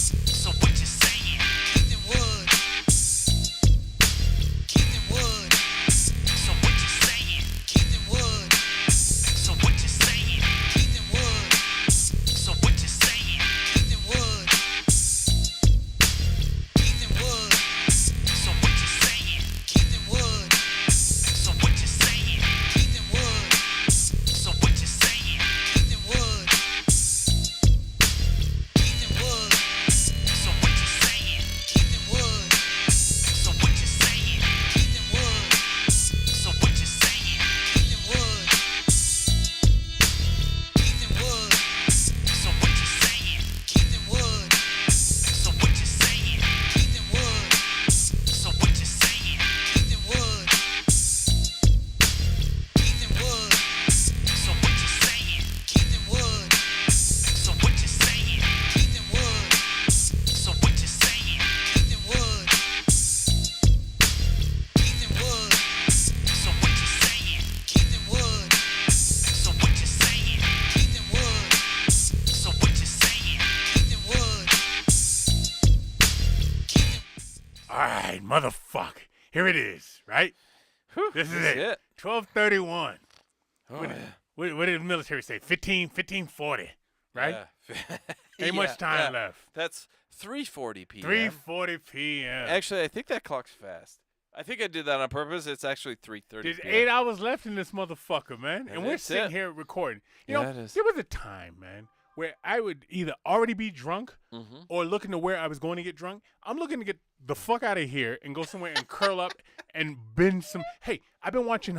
So what you saying? Keith and Wood. Keith and Wood. So what you saying? Keith and Wood. So what you saying? Keith and Wood. So what you saying? Keith and Wood. Keith and Wood. So what you saying? Keith and Wood. So what you saying? Keith and Wood. So what you saying? Keith and Wood. Keith and Wood. So what you saying? Keith and Wood. So what you saying? Keith and Wood. So what you saying? Keith and Wood. Keith and Wood. So what you saying? Keith and Wood. So what you saying? Keith and Wood. So what you saying? Keith and Wood. Keith and Wood. So what you saying? Keith and Wood. So what you saying? Keith and Wood. So what you saying? Keith and Wood. Keith and Wood. So what you saying? Keith and Wood. So what you saying? Keith and Wood. So what you saying? Keith and Wood. Keith and All right, motherfucker. Here it is, right? Whew, This is that's it. 12:31. Oh, What, yeah. what did the military say? 15:40, right? Yeah. Ain't much time left. That's 3:40 p.m. 3:40 p.m. Actually, I think that clock's fast. I think I did that on purpose. It's actually 3:30 There's p.m. 8 hours left in this motherfucker, man. And we're That's sitting it. here recording. You Yeah, know, it is. there was a time, man, where I would either already be drunk Mm-hmm. or looking to where I was going to get drunk. I'm looking to get the fuck out of here and go somewhere and curl up and binge some. Hey, I've been watching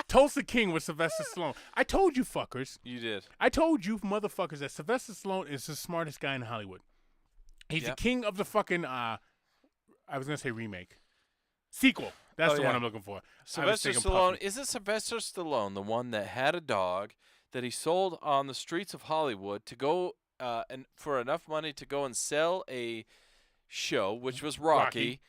Tulsa King with Sylvester Stallone. I told you fuckers. You did. I told you motherfuckers that Sylvester Stallone is the smartest guy in Hollywood. He's the Yep. king of the fucking I was gonna say remake. Sequel. That's Oh, the yeah. one I'm looking for. I was Sylvester thinking Stallone. Puffy. Is it Sylvester Stallone, the one that had a dog that he sold on the streets of Hollywood to go and for enough money to go and sell a show, which was Rocky?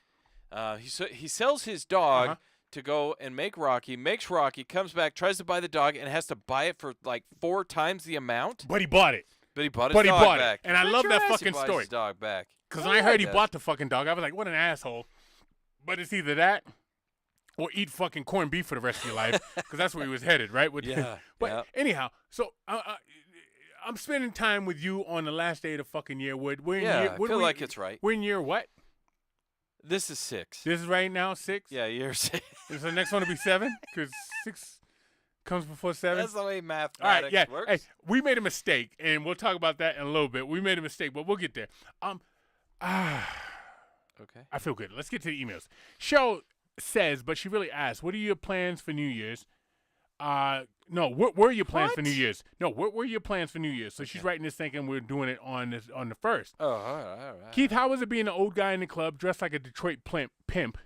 He sells his dog Uh-huh. to go and make Rocky, makes Rocky, comes back, tries to buy the dog, and has to buy it for like 4 times the amount. But he bought it. But he bought his But he dog bought it. back. And I Bet love your that ass fucking he buys story. His dog back. Because Oh, when I heard he does. bought the fucking dog, I was like, what an asshole. But it's either that or eat fucking corned beef for the rest of your life. Because that's where he was headed, right? Yeah, But yeah. anyhow, so I'm spending time with you on the last day of the fucking year, Wood. We're in Yeah, year, I what feel are we- like it's right. We're in year what? This is 6. This is right now 6? Yeah, year 6. Is the next one to be 7? Because 6 comes before 7. That's the way All mathematics right, yeah. works. Hey, we made a mistake, and we'll talk about that in a little bit. We made a mistake, but we'll get there. Okay. I feel good. Let's get to the emails. Cheryl says, but she really asks, what are your plans for New Year's? No, what were your plans for New What? Year's? No, what were your plans for New Year's? So she's writing this thinking we're doing it on the 1st. Oh, all right. Keith, how was it being an old guy in the club dressed like a Detroit pimp?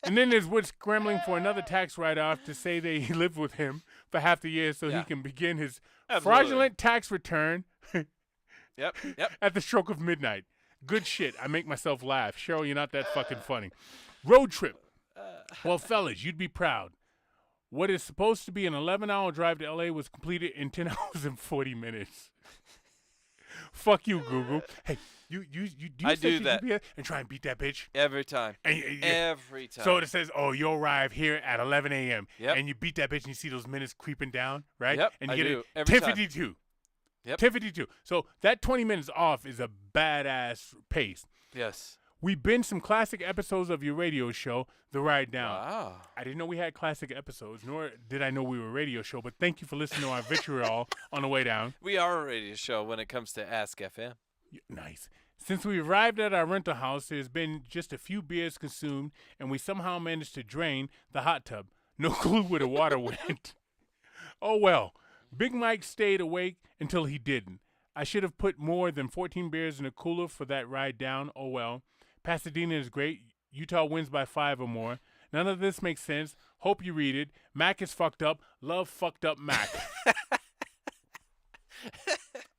And then there's Wood scrambling for another tax write-off to say they lived with him for half the year so he Yeah. can begin his Absolutely. fraudulent tax return Yep. at the stroke of midnight. Good shit. I make myself laugh. Cheryl, you're not that fucking funny. Road trip. Well, fellas, you'd be proud. What is supposed to be an 11-hour drive to L.A. was completed in 10 hours and 40 minutes. Fuck you, Google. Hey, you I set do your that. GPS and try and beat that bitch. Every time. And Every time. so it says, oh, you'll arrive here at 11 a.m. Yep. And you beat that bitch and you see those minutes creeping down, right? Yep, And I you get do. it Every time. 10:52. Yep. 10:52. So that 20 minutes off is a badass pace. Yes. We binged some classic episodes of your radio show, The Ride Down. Wow. I didn't know we had classic episodes, nor did I know we were a radio show, but thank you for listening to our vitriol on the way down. We are a radio show when it comes to Ask FM. Nice. Since we arrived at our rental house, there's been just a few beers consumed, and we somehow managed to drain the hot tub. No clue where the water went. Oh, well. Big Mike stayed awake until he didn't. I should have put more than 14 beers in a cooler for that ride down. Oh, well. Pasadena is great. Utah wins by 5 or more. None of this makes sense. Hope you read it. Mac is fucked up. Love fucked up Mac.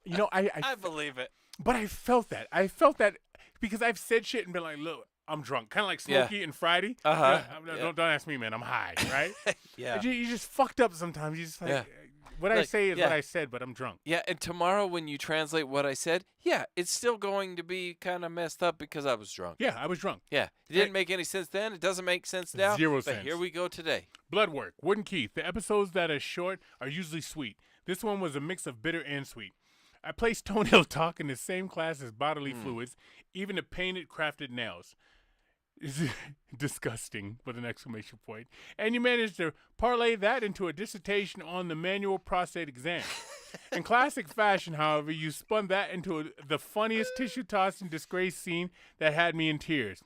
You know, I believe it. but I felt that. I felt that because I've said shit and been like, look, I'm drunk. Kind of like Yeah. Smokey and Friday. Uh-huh. Don't ask me, man. I'm high, right? Yeah. You just fucked up sometimes. You just like, Yeah. what I Like, say is yeah. what I said, but I'm drunk. Yeah, and tomorrow when you translate what I said, yeah, it's still going to be kind of messed up because I was drunk. Yeah, I was drunk. Yeah, it didn't make any sense then. It doesn't make sense now. Zero but sense. here we go today. Bloodwork, Wooden Keith. The episodes that are short are usually sweet. This one was a mix of bitter and sweet. I placed toenail talk in the same class as bodily fluids, even the painted, crafted nails. Is disgusting with an exclamation point. And you managed to parlay that into a dissertation on the manual prostate exam. In classic fashion, however, you spun that into the funniest tissue tossing disgrace scene that had me in tears.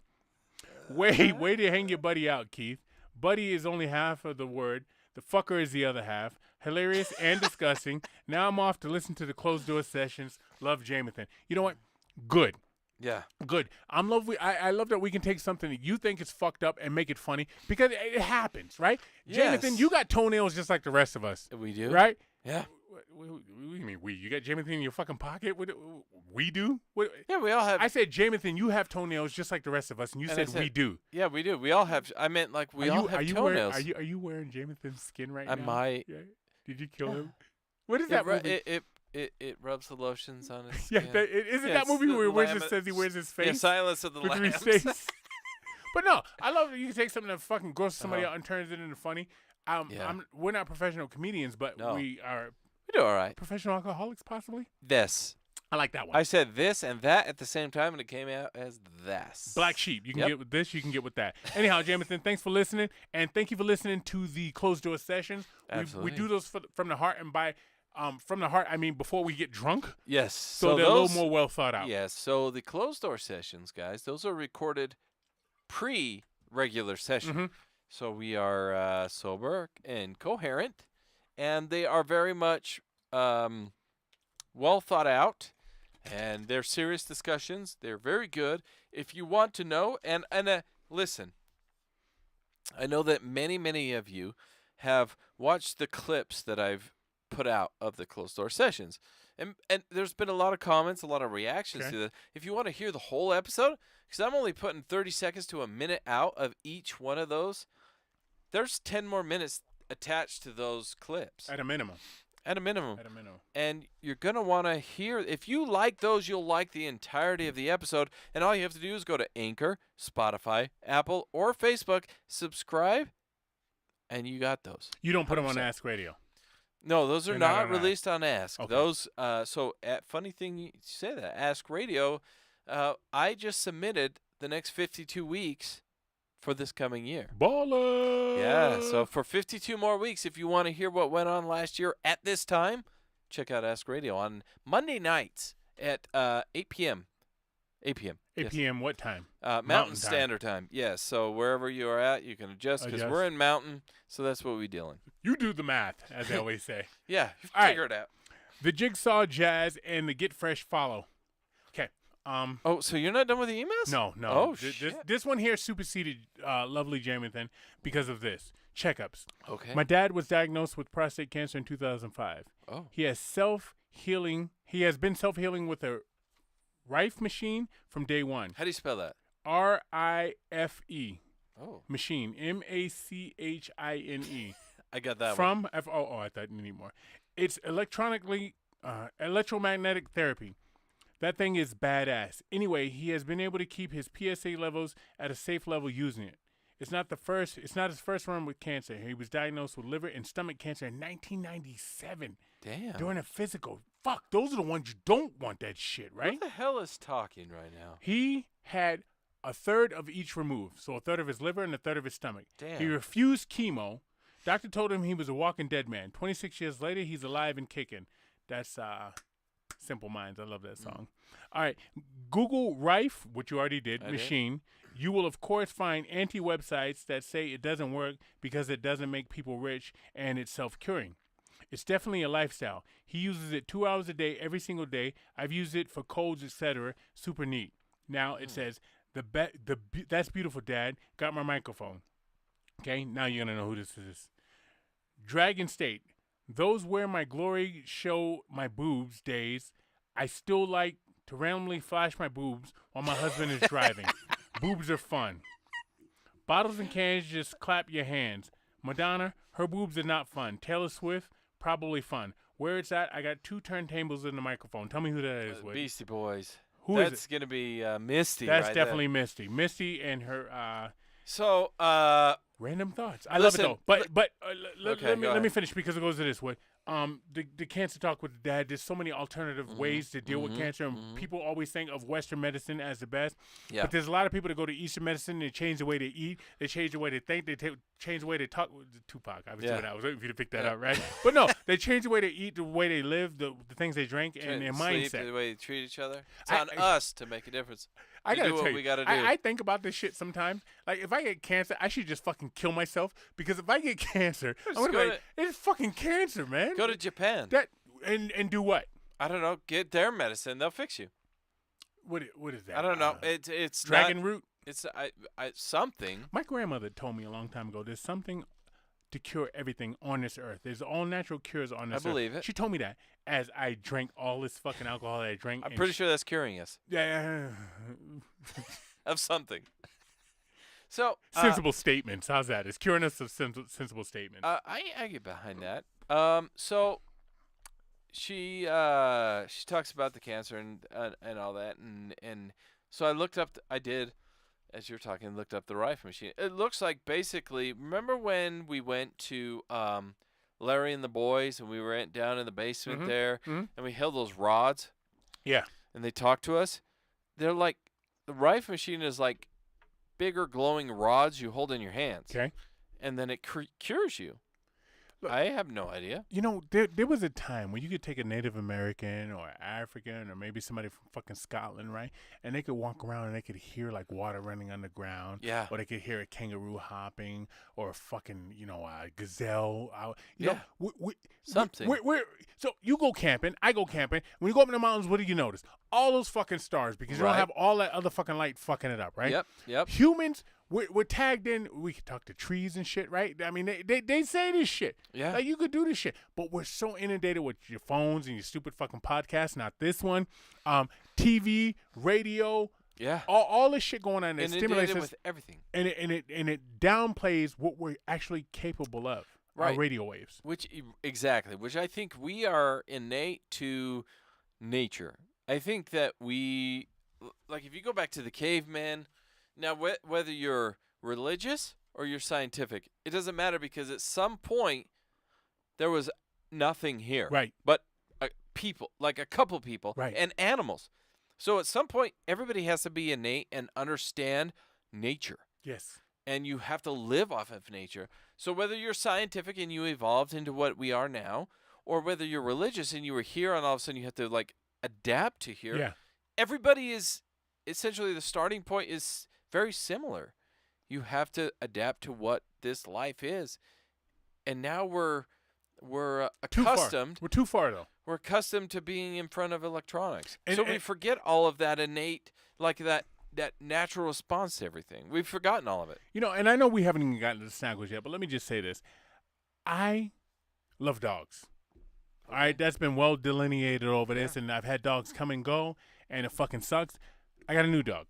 Way to hang your buddy out, Keith. Buddy is only half of the word. The fucker is the other half. Hilarious and disgusting. Now I'm off to listen to the closed door sessions. Love, Jamathan. You know what? Good. Yeah. Good. I love that we can take something that you think is fucked up and make it funny because it happens, right? Yes. Jamathan, you got toenails just like the rest of us. We do. Right? Yeah. What do you mean we? You got Jamathan in your fucking pocket? What, we do? What, Yeah, we all have. I said, Jamathan, you have toenails just like the rest of us, and you And I said said, we do. Yeah, we do. We all have. I meant like we all have toenails. Are you wearing Jamathan's skin right I now? might. Yeah. Did you kill him? What is It, that ru- movie? it rubs the lotions on his Yeah, skin. isn't Yeah, that it's movie the where he lamb- says he wears his face? Yeah, Silence of the with Lambs. his face. But no, I love that you can take something that fucking grosses somebody Uh-huh. out and turns it into funny. Yeah. We're not professional comedians, but No. we are We do all right. professional alcoholics, possibly. This. I like that one. I said this and that at the same time, and it came out as this. Black Sheep. You can Yep. get with this. You can get with that. Anyhow, Jamathan, thanks for listening, and thank you for listening to the closed door sessions. We Absolutely. do those from the heart, and by from the heart, I mean before we get drunk, Yes. so they're a little more well thought out. Yes. So the closed door sessions, guys, those are recorded pre-regular session. Mhm. So we are sober and coherent, and they are very much well thought out, and they're serious discussions. They're very good. If you want to know, and listen, I know that many of you have watched the clips that I've put out of the closed door sessions. And there's been a lot of comments, a lot of reactions Okay. to that. If you want to hear the whole episode, because I'm only putting 30 seconds to a minute out of each one of those, there's 10 more minutes attached to those clips At a minimum. at a minimum. At a minimum. And you're going to want to hear, if you like those, you'll like the entirety of the episode. And all you have to do is go to Anchor, Spotify, Apple, or Facebook, subscribe, and you got those. You don't put them on 100%. Ask Radio. No, those are They're not not on Ask. released on Ask. Okay. Those, funny thing you say that, Ask Radio, I just submitted the next 52 weeks for this coming year. Baller. Yeah, so for 52 more weeks, if you want to hear what went on last year at this time, check out Ask Radio on Monday nights at 8 p.m. 8 p.m. 8 yes. p.m. What time? Mountain Mountain time. Standard Time. Yes, so wherever you are at, you can adjust because Adjust. we're in Mountain, so that's what we dealing. You do the math, as they always say. Yeah, you All right. figure it out. The Jigsaw Jazz and the Get Fresh follow. Okay. Oh, so you're not done with the emails? No. Oh, This shit. one here superseded lovely Jamathan because of this. Checkups. Okay. My dad was diagnosed with prostate cancer in 2005. Oh. He has been self-healing with a Rife machine from day one. How do you spell that? RIFE Oh, machine. MACHINE. I got that one. From I thought you need more. It's electromagnetic therapy. That thing is badass. Anyway, he has been able to keep his PSA levels at a safe level using it. It's not his first run with cancer. He was diagnosed with liver and stomach cancer in 1997 Damn. during a physical. Fuck, those are the ones you don't want that shit, right? What the hell is talking right now? He had a third of each removed, so a third of his liver and a third of his stomach. Damn. He refused chemo. Doctor told him he was a walking dead man. 26 years later, he's alive and kicking. That's Simple Minds. I love that song. All right. Google Rife, which you already did, I did. machine. You will, of course, find anti-websites that say it doesn't work because it doesn't make people rich and it's self-curing. It's definitely a lifestyle. He uses it 2 hours a day, every single day. I've used it for colds, etc. Super neat. Now it says, that's beautiful, Dad. Got my microphone. Okay, now you're going to know who this is. Dragon State. Those where my glory show my boobs days, I still like to randomly flash my boobs while my husband is driving. Boobs are fun. Bottles and cans, just clap your hands. Madonna, her boobs are not fun. Taylor Swift, probably fun. Where it's at, I got 2 turntables in the microphone. Tell me who that is. Woody. Beastie Boys. Who is That's gonna be Misty. That's right definitely there. Misty. Misty and her So, random thoughts. I listen, love it though. But okay, go let me ahead. finish because it goes to this way. The cancer talk with Dad. There's so many alternative ways to deal with cancer, and people always think of Western medicine as the best. Yeah. But there's a lot of people that go to Eastern medicine. They change the way they eat. They change the way they think. They change the way they talk. Tupac. I was doing that. I was waiting for you to pick that up, right? But no, they change the way they eat, the way they live, the things they drink, and their Sleep, mindset. the way they treat each other. It's on us to make a difference. I gotta do what tell you, we gotta do. I think about this shit sometimes. Like, if I get cancer, I should just fucking kill myself because if I get cancer, I'm gonna be go like, it's fucking cancer, man. Go to Japan. That and do what? I don't know. Get their medicine. They'll fix you. What is that? I don't know. It's dragon not, root. It's something. My grandmother told me a long time ago. There's something to cure everything on this earth. There's all natural cures on this earth. I believe it. She told me that as I drank all this fucking alcohol that I drank. I'm pretty sure that's curing us Yeah. of something. So Sensible statements. How's that? It's curing us of sensible statements. I get behind that. So she talks about the cancer and all that, and so I looked up. I did, as you're talking, looked up the rifle machine. It looks like basically. Remember when we went to Larry and the boys, and we went down in the basement there, and we held those rods. Yeah. And they talked to us. They're like the rifle machine is like bigger glowing rods you hold in your hands. Okay. And then it cures you. Look, I have no idea. You know, there was a time when you could take a Native American or African or maybe somebody from fucking Scotland, right? And they could walk around and they could hear like water running underground. Yeah. Or they could hear a kangaroo hopping or a fucking, a gazelle. You know, Something. So you go camping, I go camping. When you go up in the mountains, what do you notice? All those fucking stars because you don't have all that other fucking light fucking it up, right? Yep. Humans, we're tagged in. We can talk to trees and shit, right? I mean, they say this shit. Yeah. Like, you could do this shit. But we're so inundated with your phones and your stupid fucking podcasts, not this one. TV, radio. Yeah. All this shit going on that Inundated stimulates us. with everything. And it downplays what we're actually capable of. Right. Our radio waves. Which I think we are innate to nature. I think that we, like, if you go back to the caveman, now whether you're religious or you're scientific, it doesn't matter because at some point there was nothing here. Right. But people, like a couple people, right, and animals. So at some point, everybody has to be innate and understand nature. Yes. And you have to live off of nature. So whether you're scientific and you evolved into what we are now, or whether you're religious and you were here and all of a sudden you have to like adapt to here. Yeah. Everybody is essentially the starting point is very similar. You have to adapt to what this life is. And now we're accustomed. We're too far though. We're accustomed to being in front of electronics. And we forget all of that innate, like that natural response to everything. We've forgotten all of it. And I know we haven't even gotten to the snagglers yet, but let me just say this. I love dogs. All right, that's been well delineated over this, and I've had dogs come and go, and it fucking sucks. I got a new dog.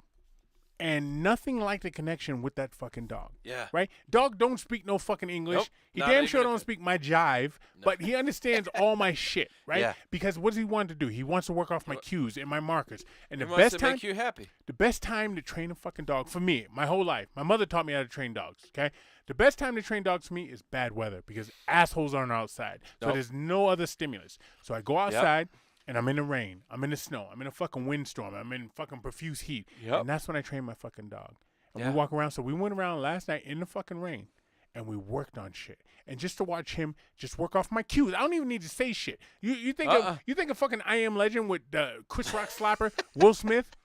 And nothing like the connection with that fucking dog. Yeah. Right? Dog don't speak no fucking English. Nope, He not damn even sure if don't it- speak my jive, but he understands all my shit, right? Yeah. Because what does he want to do? He wants to work off my cues and my markers. And It the wants best to time make you happy. the best time to train a fucking dog for me, my whole life, my mother taught me how to train dogs, okay? The best time to train dogs for me is bad weather because assholes aren't outside. So Nope. there's no other stimulus. So I go outside and I'm in the rain. I'm in the snow. I'm in a fucking windstorm. I'm in fucking profuse heat. Yep. And that's when I train my fucking dog. And Yeah. we walk around. So we went around last night in the fucking rain and we worked on shit. And just to watch him just work off my cues. I don't even need to say shit. You think you think a fucking I Am Legend with Chris Rock slapper Will Smith,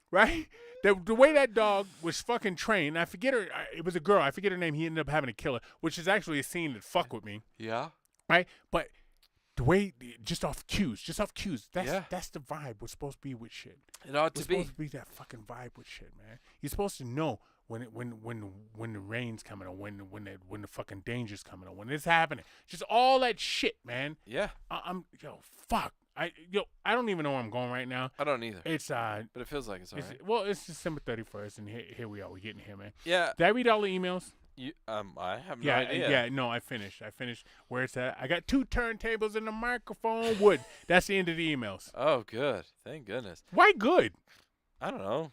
right? The way that dog was fucking trained, I forget her. It was a girl. I forget her name. He ended up having to kill her, which is actually a scene that fuck with me, Yeah. right? But the way, just off cues. That's Yeah. that's the vibe we're supposed to be with shit. It ought We're to be. supposed to be that fucking vibe with shit, man. You're supposed to know when the rain's coming or when the fucking danger's coming or when it's happening. Just all that shit, man. Yeah. Fuck. I don't even know where I'm going right now. I don't either. It's But it feels like it's all right. well, it's December 31st, and here we are. We're getting here, man. Yeah. Did I read all the emails? I have no Yeah, idea. yeah. No, I finished. Where it's at. I got 2 turntables and a microphone. Wood. That's the end of the emails. Oh, good. Thank goodness. Why good? I don't know.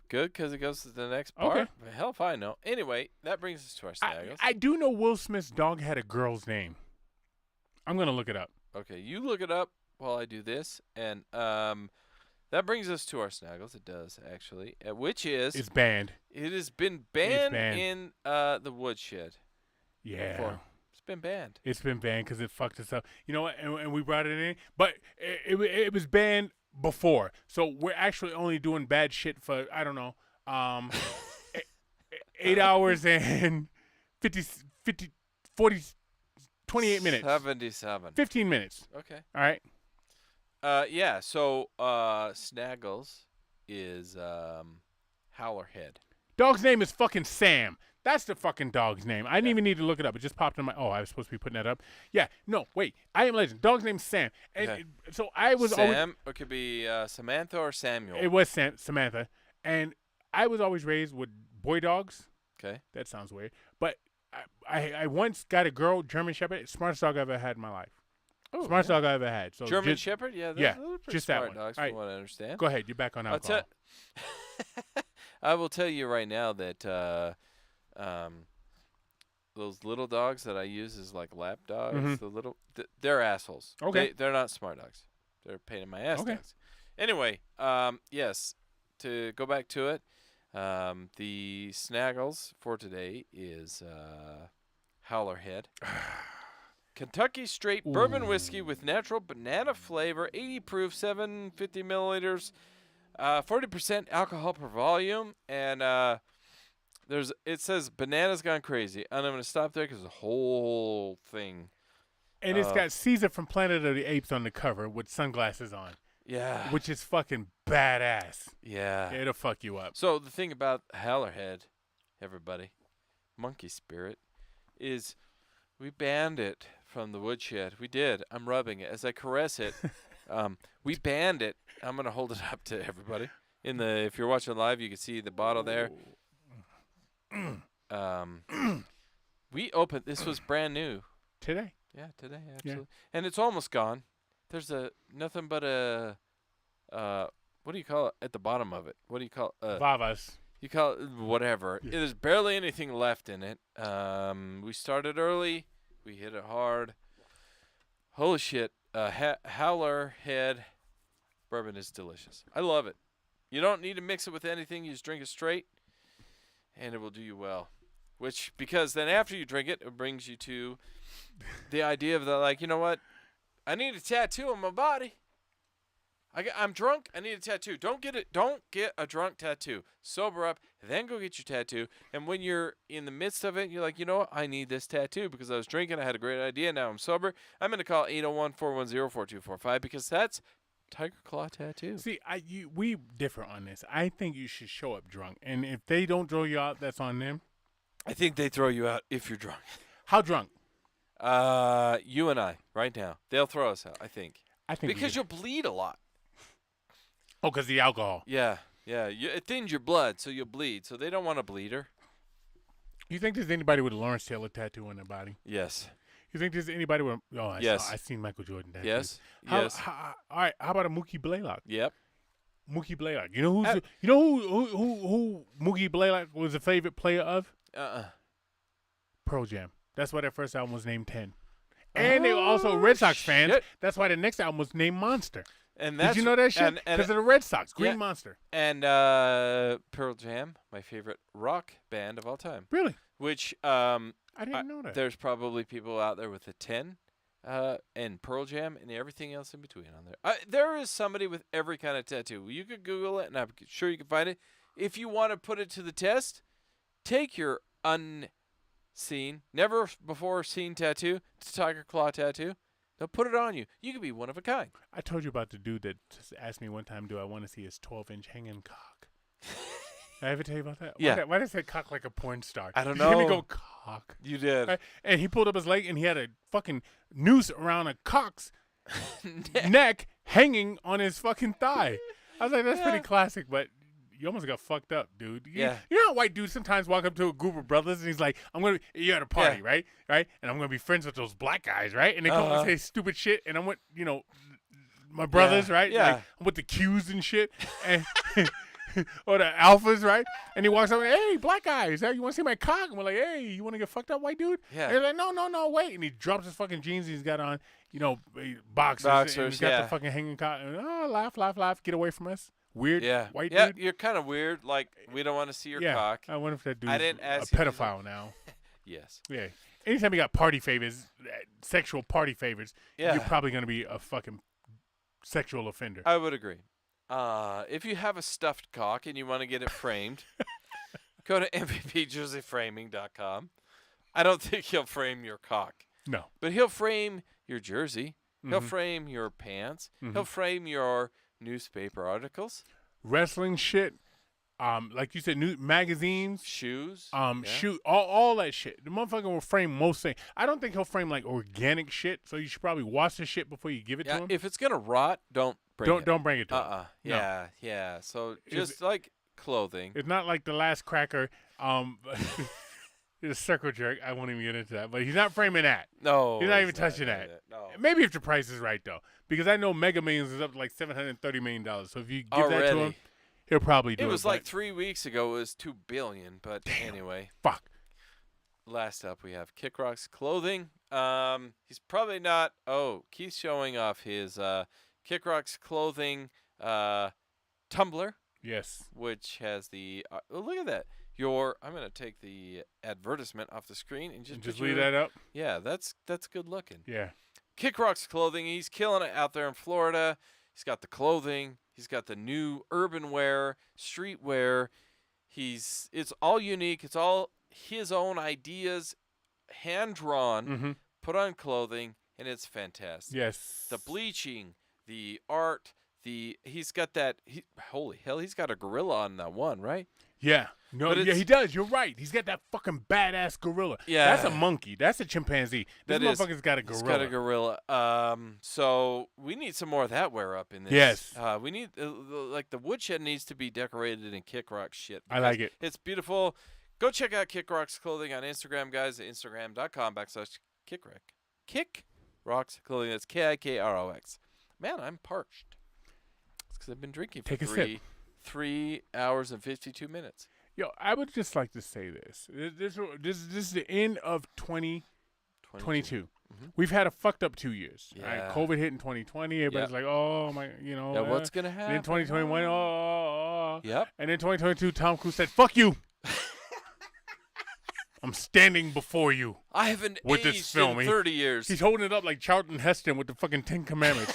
Good because it goes to the next part. Okay. Hell if I know. Anyway, that brings us to our snaggles. I do know Will Smith's dog had a girl's name. I'm gonna look it up. Okay, you look it up while I do this, and that brings us to our snaggles. It does actually, which is It's banned. it has been banned, banned. in the woodshed. Yeah. Before. It's been banned. It's been banned because it fucked us up. You know what? And we brought it in, but it was banned before. So we're actually only doing bad shit for, I don't know, 8 hours and 28 minutes. 77. 15 minutes. Okay. All right. Yeah. So snaggles is howlerhead. Dog's name is fucking Sam. That's the fucking dog's name. I didn't even need to look it up. It just popped in my. Oh, I was supposed to be putting that up. Yeah. No, wait. I Am Legend. Dog's name's Sam. And Okay. so I was always. Sam. It could be Samantha or Samuel. It was Samantha. And I was always raised with boy dogs. Okay. That sounds weird. But I once got a girl, German Shepherd, smartest dog I ever had in my life. Oh, Smartest yeah. dog I ever had. So German just, Shepherd. Yeah. yeah, Those are pretty just that smart one. dogs, All right. from what I understand. Go ahead. You're back on alcohol. I will tell you right now that those little dogs that I use as like lap dogs, Mhm. they're assholes. Okay. They're not smart dogs. They're a pain in my ass Okay. dogs. Anyway, yes, to go back to it, the snaggles for today is Howlerhead. Kentucky straight bourbon whiskey with natural banana flavor, 80 proof, 750 milliliters, 40% alcohol per volume, and it says bananas gone crazy. And I'm gonna stop there because the whole thing. And it's got Caesar from Planet of the Apes on the cover with sunglasses on, Yeah. which is fucking badass. Yeah. It'll fuck you up. So the thing about Howlerhead, everybody, monkey spirit, is we banned it from the woodshed. We did. I'm rubbing it as I caress it. We banned it. I'm gonna hold it up to everybody. If you're watching live, you can see the bottle there. We opened. This was brand new. Today. Yeah, today absolutely. And it's almost gone. There's nothing but a what do you call it at the bottom of it? What do you call it? Vavas. You call it whatever. Yeah. There's barely anything left in it. We started early. We hit it hard. Holy shit. Howler Head bourbon is delicious. I love it. You don't need to mix it with anything. You just drink it straight, and it will do you well. Because then after you drink it, it brings you to the idea of like, you know what? I need a tattoo on my body. I'm drunk. I need a tattoo. Don't get a drunk tattoo. Sober up, then go get your tattoo. And when you're in the midst of it, you're like, you know what? I need this tattoo because I was drinking. I had a great idea. Now I'm sober. I'm going to call 801-410-4245 because that's Tiger Claw Tattoo. See, we differ on this. I think you should show up drunk, and if they don't throw you out, that's on them. I think they throw you out if you're drunk. How drunk? You and I right now. They'll throw us out. I think we because should- you'll bleed a lot. Oh, because the alcohol. Yeah. It thins your blood, so you'll bleed. So they don't want a bleeder. You think there's anybody with a Lawrence Taylor tattoo on their body? Yes. You think there's anybody with? Oh, Yes. I seen Michael Jordan tattoo. Yes. All right. How about a Mookie Blaylock? Yep. Mookie Blaylock. You know who Mookie Blaylock was a favorite player of? Pearl Jam. That's why their first album was named 10. And they were also Red Sox fans. shit. That's why the next album was named Monster. And Did you know that shit? and- Because of the Red Sox, Green Yeah. Monster. And Pearl Jam, my favorite rock band of all time. Really? Which I didn't know that. there's probably people out there with a 10 and Pearl Jam and everything else in between on there. There is somebody with every kind of tattoo. You could Google it, and I'm sure you can find it. If you want to put it to the test, take your unseen, never before seen tattoo, it's a Tiger Claw tattoo. Now put it on you. You could be one of a kind. I told you about the dude that just asked me one time, do I want to see his 12-inch hanging cock? Did I ever tell you about that? Yeah. Why did I say cock like a porn star? I don't You hear me know. go cock. You did. Right? And he pulled up his leg, and he had a fucking noose around a cock's neck hanging on his fucking thigh. I was like, that's pretty classic, but you almost got fucked up, dude. Yeah. You know how white dudes sometimes walk up to a group of brothers and he's like, you're at a party, Yeah. right? Right? And I'm going to be friends with those black guys, right? And they come and say stupid shit. And I'm with, my brothers, right? Yeah. Like, I'm with the Qs and shit. And or the alphas, right? And he walks up and, hey, black guys, hey, you want to see my cock? And we're like, hey, you want to get fucked up, white dude? Yeah. And he's like, no, wait. And he drops his fucking jeans he's got on, boxers. And he's got yeah. the fucking hanging cock. And, laugh, get away from us. Weird white Yeah, dude. you're kind of weird. Like, we don't want to see your Yeah. cock. I wonder if that dude's I didn't a ask you to- pedophile now. Yes. Yeah. Anytime you got party favors, sexual party favors, Yeah. you're probably going to be a fucking sexual offender. I would agree. If you have a stuffed cock and you want to get it framed, go to mvpjerseyframing.com. I don't think he'll frame your cock, No. but he'll frame your jersey. He'll Mhm. frame your pants. Mhm. He'll frame your newspaper articles, Wrestling shit, like you said, new magazines, shoes. Yeah. shoot, all that shit. The motherfucker will frame most things. I don't think he'll frame like organic shit, so you should probably wash the shit before you give it to Yeah, him. if it's gonna rot, don't bring it. Don't bring it to him. No. Yeah. So If just like clothing. It's not like the last cracker, the circle jerk. I won't even get into that, but he's not framing that. No, He's not even touching doing that. No. Maybe if the price is right though, because I know Mega Millions is up to like $730 million. So if you give that to him, Already. he'll probably do it. It was but like 3 weeks ago. It was $2 billion. But anyway, fuck. last up we have Kick Rock's clothing. He's probably not. Oh, Keith's showing off his Kick Rock's clothing tumbler, Yes. which has the. Look at that. I'm gonna take the advertisement off the screen and just leave that up. Yeah, that's good looking. Yeah. Kick Rock's clothing. He's killing it out there in Florida. He's got the clothing. He's got the new urban wear, street wear. It's all unique. It's all his own ideas, hand drawn, Mm-hmm. put on clothing, and it's fantastic. Yes. The bleaching, the art, he's got that. Holy hell, he's got a gorilla on that one, right? Yeah. No, But yeah, it's- he does. You're right. He's got that fucking badass gorilla. Yeah. That's a monkey. That's a chimpanzee. This That is- motherfucker's got a He's gorilla. got a gorilla. So we need some more of that wear up in this. Yes. We need like the woodshed needs to be decorated in Kick Rock shit. I like it. It's beautiful. Go check out Kick Rock's clothing on Instagram, guys. At Instagram.com/KickRock. Kick Rock's clothing. That's KIKROX. Man, I'm parched. It's because I've been drinking for Take a sip. 3 hours and 52 minutes. Yo, I would just like to say this. This is the end of 2022. We've had a fucked up 2 years. Right? Yeah. COVID hit in 2020. Everybody's like, oh my, Yeah, what's gonna happen? Then 2021, oh. Yep. And then 2022, Tom Cruise said, fuck you. I'm standing before you. I haven't With this aged film, in 30 years. He's holding it up like Charlton Heston with the fucking 10 Commandments.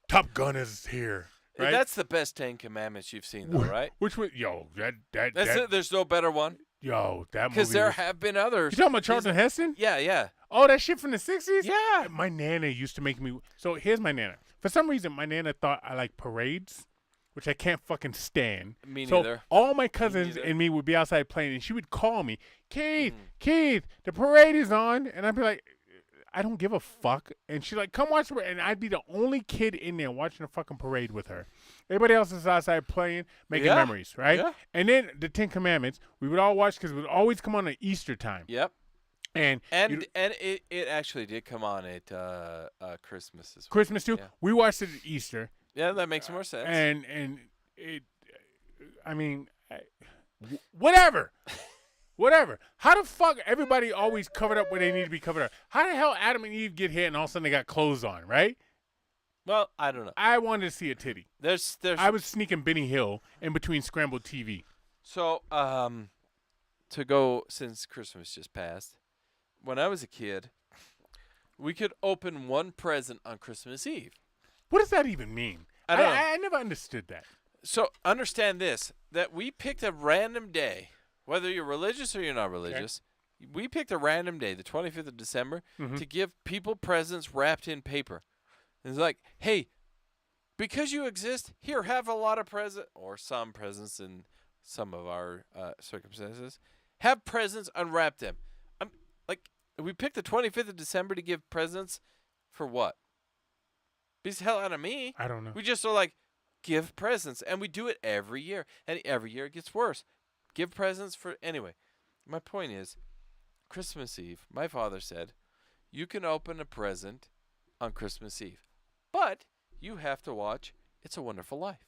Top Gun is here. Right? That's the best 10 Commandments you've seen, though, right? Which one? Yo, That's that it. There's no better one. Yo, that movie. Because there was- have been others. You talking about Charlton Heston? Yeah. Oh, that shit from the 60s? Yeah. My nana used to make me. So here's my nana. For some reason, my nana thought I like parades, which I can't fucking stand. Me So neither. all my cousins neither. and me would be outside playing, and she would call me, Keith, Mm. Keith, the parade is on. And I'd be like, I don't give a fuck. And she's like, come watch the parade. And I'd be the only kid in there watching the fucking parade with her. Everybody else is outside playing, making Yeah. memories, right? Yeah. And then the 10 Commandments, we would all watch because it would always come on at Easter time. Yep. And And it actually did come on at Christmas as well. Christmas too. Yeah. We watched it at Easter, Yeah, that makes more sense. and it. I mean, whatever, whatever. How the fuck everybody always covered up where they need to be covered up? How the hell Adam and Eve get here and all of a sudden they got clothes on, right? well, I don't know. I wanted to see a titty. There's I was sneaking Benny Hill in between scrambled TV. so to go since Christmas just passed. When I was a kid, we could open one present on Christmas Eve. What does that even mean? I don't know. I never understood that. So understand this, that we picked a random day, whether you're religious or you're not religious. We picked a random day, the 25th of December, Mhm. to give people presents wrapped in paper. And it's like, hey, because you exist, here, have a lot of presents, or some presents in some of our circumstances. Have presents, unwrap them. We picked the 25th of December to give presents for what? Beats the hell out of me. I don't know. We just are like, give presents, and we do it every year, and every year it gets worse. Give presents for anyway. My point is, Christmas Eve, my father said, you can open a present on Christmas Eve, but you have to watch It's a Wonderful Life.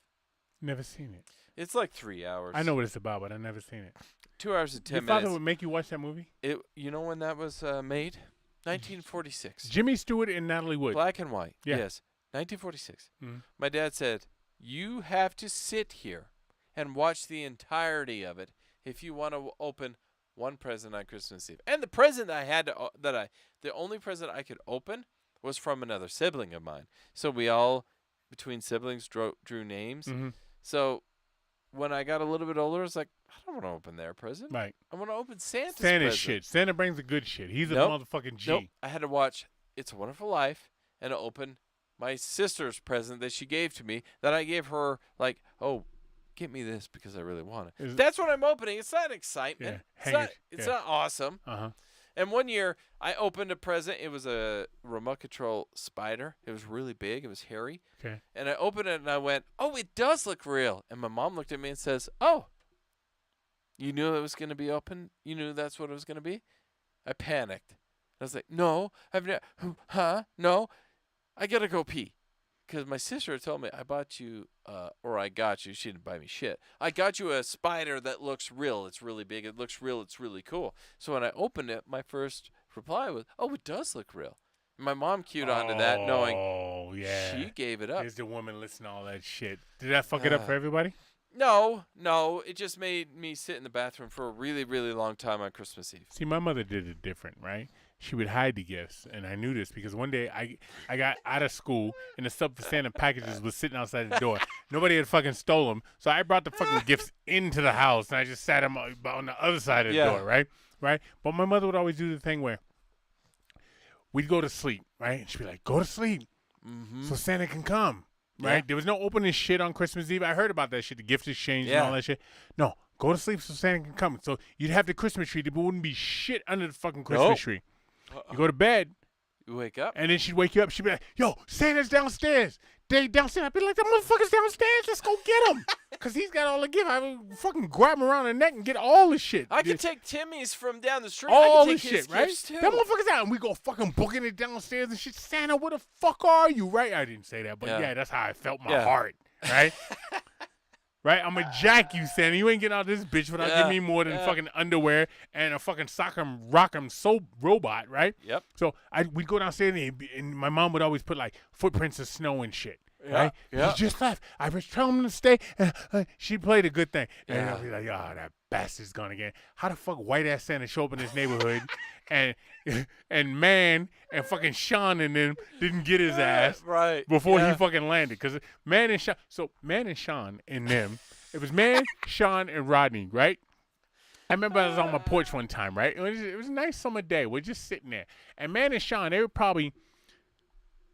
Never seen it. It's like 3 hours. I know what it's about, but I never seen it. 2 hours and 10 Your minutes. father would make you watch that movie? You know when that was made? 1946. Jimmy Stewart and Natalie Wood. Black and white. Yeah. Yes. 1946. Mhm. My dad said, you have to sit here and watch the entirety of it if you want to open one present on Christmas Eve. And the present I had to, the only present I could open was from another sibling of mine. So we all, between siblings, drew names. Mhm. So when I got a little bit older, I was like, I don't want to open their present. Right. I want to open Santa's Santa's present. shit. Santa brings the good shit. He's Nope. a motherfucking G. Nope. I had to watch It's a Wonderful Life and open my sister's present that she gave to me that I gave her, like, oh, get me this because I really want it. That's what I'm opening. It's not excitement. Yeah, It's not awesome. Uh-huh. And one year, I opened a present. It was a remote control spider. It was really big. It was hairy. Okay. And I opened it, and I went, oh, it does look real. And my mom looked at me and says, oh, you knew it was going to be open? You knew that's what it was going to be? I panicked. I was like, no. No. I got to go pee. Because my sister told me, I bought you, or I got you. She didn't buy me shit. I got you a spider that looks real. It's really big. It looks real. It's really cool. So when I opened it, my first reply was, oh, it does look real. And my mom cued onto that, knowing she gave it up. There's the woman listening to all that shit. Did that fuck it up for everybody? No. It just made me sit in the bathroom for a really, really long time on Christmas Eve. See, my mother did it different, right? She would hide the gifts, and I knew this because one day I got out of school, and the stuff for Santa packages was sitting outside the door. Nobody had fucking stole them, so I brought the fucking gifts into the house, and I just sat them on the other side of the door, right? But my mother would always do the thing where we'd go to sleep, right? And she'd be like, go to sleep so Santa can come, right? Yeah. There was no opening shit on Christmas Eve. I heard about that shit, the gift exchange and all that shit. No, go to sleep so Santa can come. So you'd have the Christmas tree, there wouldn't be shit under the fucking Christmas tree. You go to bed. You wake up. And then she'd wake you up. She'd be like, yo, Santa's downstairs. They downstairs. I'd be like, that motherfucker's downstairs. Let's go get him. Because he's got all the gift. I would fucking grab him around the neck and get all the shit. I could take Timmy's from down the street. All I the could take his shit, right? gifts too. That motherfucker's out. And we go fucking booking it downstairs and shit. Santa, where the fuck are you, right? I didn't say that. But yeah, that's how I felt my heart, right? Right? I'm going to jack you, Santa. You ain't getting out of this bitch without giving me more than fucking underwear and a fucking sock'em rock'em soap robot, right? Yep. So we'd go downstairs and my mom would always put like footprints of snow and shit. Right? Yeah. He just left. I was telling him to stay. She played a good thing. And I'd be like, oh, that bastard's gone again. How the fuck white ass Santa show up in his neighborhood and Man and fucking Sean and them didn't get his ass before he fucking landed. Because Man and Sean and them, it was Man, Sean, and Rodney, right? I remember I was on my porch one time, right? It was a nice summer day. We're just sitting there. And Man and Sean, they were probably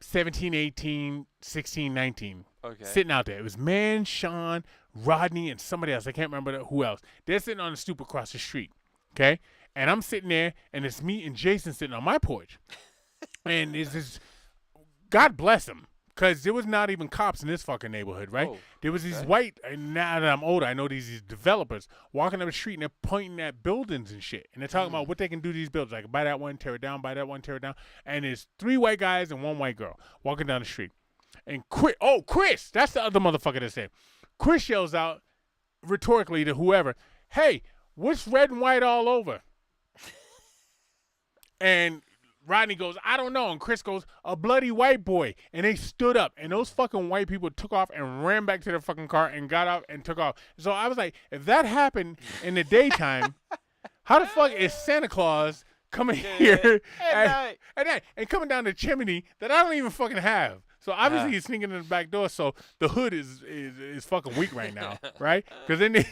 17, 18, 16, 19. Okay. Sitting out there. It was Man, Sean, Rodney, and somebody else. I can't remember who else. They're sitting on the stoop across the street. Okay? And I'm sitting there, and it's me and Jason sitting on my porch. And it's this, God bless them, because there was not even cops in this fucking neighborhood, right? Oh, there was these white, and now that I'm older, I know these developers walking up the street, and they're pointing at buildings and shit. And they're talking about what they can do to these buildings. Like, buy that one, tear it down, buy that one, tear it down. And there's 3 white guys and 1 white girl walking down the street. And Chris, that's the other motherfucker that said. Chris yells out rhetorically to whoever, hey, what's red and white all over? And Rodney goes, I don't know. And Chris goes, a bloody white boy. And they stood up. And those fucking white people took off and ran back to their fucking car and got out and took off. So I was like, if that happened in the daytime, how the fuck is Santa Claus coming here at night and coming down the chimney that I don't even fucking have? So obviously he's sneaking in the back door. So the hood is fucking weak right now, right? Because then they